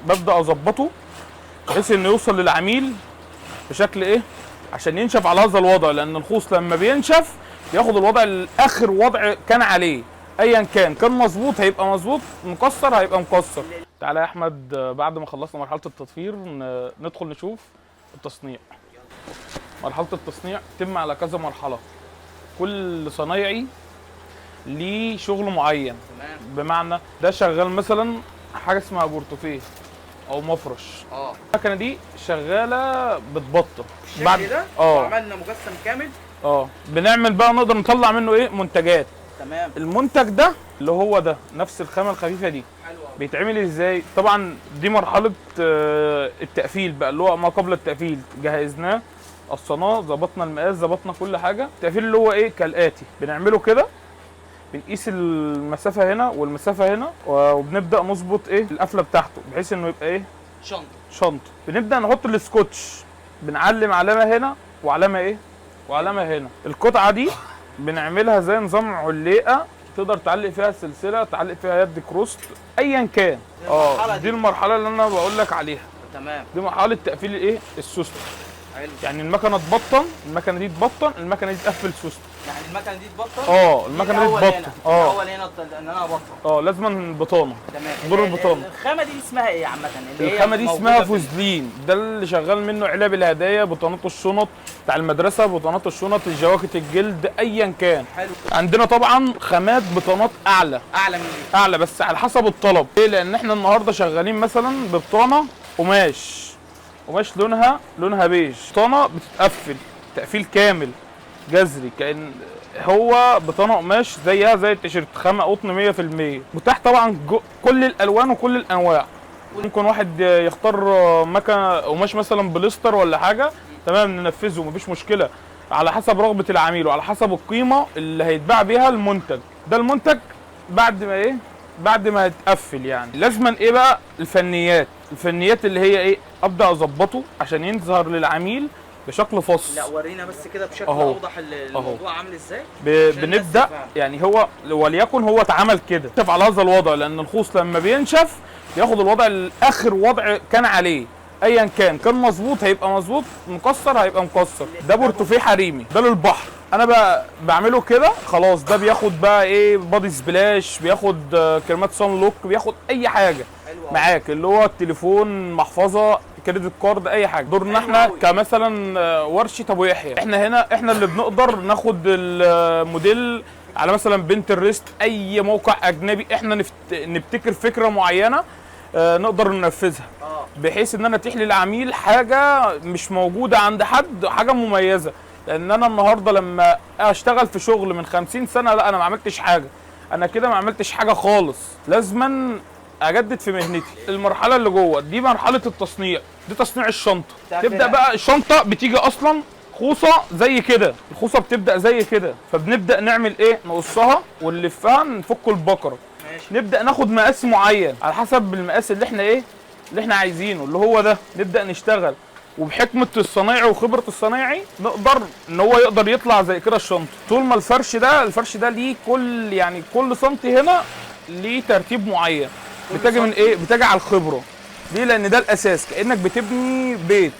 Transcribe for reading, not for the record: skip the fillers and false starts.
ببدا اظبطه بحيث انه يوصل للعميل بشكل عشان ينشف على هذا الوضع، لان الخوص لما بينشف بياخد الوضع الاخر وضع كان عليه، ايا كان مظبوط هيبقى مظبوط، مكسر هيبقى مكسر. تعالى يا احمد، بعد ما خلصنا مرحله التطفير ندخل نشوف التصنيع. مرحله التصنيع تتم على كذا مرحله، كل صنايعي ليه شغل معين. بمعنى ده شغال مثلا حاجه اسمها بورتوفيه او مفرش. المكنه دي شغاله بتبطن بعد ده وعملنا مجسم كامل. بنعمل بقى نقدر نطلع منه منتجات. تمام. المنتج ده اللي هو ده نفس الخامه الخفيفه دي. حلو. بيتعمل ازاي؟ طبعا دي مرحله التقفيل بقى، اللي هو ما قبل التقفيل. جهزناه، قصناه، ظبطنا المقاس، ظبطنا كل حاجه. التقفيل اللي هو كالاتي: بنعمله كده، بنقيس المسافه هنا والمسافه هنا، وبنبدا نظبط القفله بتاعته بحيث انه يبقى شنطه. بنبدا نحط السكوتش، بنعلم علامه هنا وعلامه وعلامه هنا. القطعه دي بنعملها زي نظام علقه، تقدر تعلق فيها سلسله، تعلق فيها يد كروست، ايا كان. دي المرحله اللي انا بقول لك عليها. تمام. دي مرحله تقفيل السوستة. حلو. يعني المكنه تبطن، المكنه دي تبطن، المكنه دي تقفل سوستة. يعني المكنه دي تبطن؟ المكنه دي تبطن. الاول هنا ان انا ابطن. لازم بطانه. تمام. دور البطانه. الخامه دي اسمها ايه عامه؟ الخامه دي اسمها فوزلين. ده اللي شغال منه علب الهدايا، بطانات الشنط بتاع المدرسه، بطانات الشنط، الجواكت الجلد، ايا كان. حلو. عندنا طبعا خامات بطانات اعلى من اعلى، بس على حسب الطلب. ليه؟ لان احنا النهارده شغالين مثلا ببطانه قماش لونها بيج. بطانه بتتقفل تقفيل كامل جذري، كأن هو بطانه قماش زيها زي التيشيرت، خامه قطن 100%. متاح طبعا كل الالوان وكل الانواع. ممكن واحد يختار مكنه قماش مثلا بوليستر ولا حاجه، تمام، ننفذه مفيش مشكله، على حسب رغبه العميل وعلى حسب القيمه اللي هيتباع بيها المنتج. ده المنتج بعد ما يتقفل. يعني لازما بقى الفنيات اللي هي ابدا اظبطه عشان يظهر للعميل بشكل فصل. لا ورينا بس كده بشكل اوضح الموضوع عامل ازاي. بنبدا يعني هو وليكن هو اتعمل كده شاف على هذا الوضع، لان الخوص لما بينشف بياخد الوضع الاخر وضع كان عليه، ايا كان مظبوط هيبقى مظبوط، مكسر هيبقى مكسر. ده بورتوفيه حريمي، ده للبحر. انا بقى بعمله كده خلاص. ده بياخد بقى بادي سبلاش، بياخد كريمات صن لوك، بياخد اي حاجه معاك، اللي هو التليفون، محفظه، كريدت كارد، اي حاجه. دورنا احنا كمثلا ورشه ابو يحيى، احنا اللي بنقدر ناخد الموديل على مثلا بنترست، اي موقع اجنبي، احنا نبتكر فكره معينه نقدر ننفذها، بحيث ان انا اتيح للعميل حاجه مش موجوده عند حد، حاجه مميزه. لان انا النهارده لما اشتغل في شغل من 50 سنه، لا انا ما عملتش حاجه، انا كده ما عملتش حاجه خالص. لازما اجدد في مهنتي. المرحله اللي جوه دي مرحله التصنيع، دي تصنيع الشنطه. تبدا بقى الشنطه بتيجي اصلا خوصه زي كده، الخوصه بتبدا زي كده، فبنبدا نعمل نقصها ونلفها، نفك البكره. نبدا ناخد مقاس معين على حسب المقاس اللي احنا عايزينه، اللي هو ده. نبدا نشتغل، وبحكمه الصنايعي وخبره الصنايعي نقدر ان هو يقدر يطلع زي كده الشنطه. طول ما الفرش ده ليه كل سنتي هنا ليه ترتيب معين، بتجي من بتجي على الخبره. ليه؟ لان ده الاساس، كانك بتبني بيت.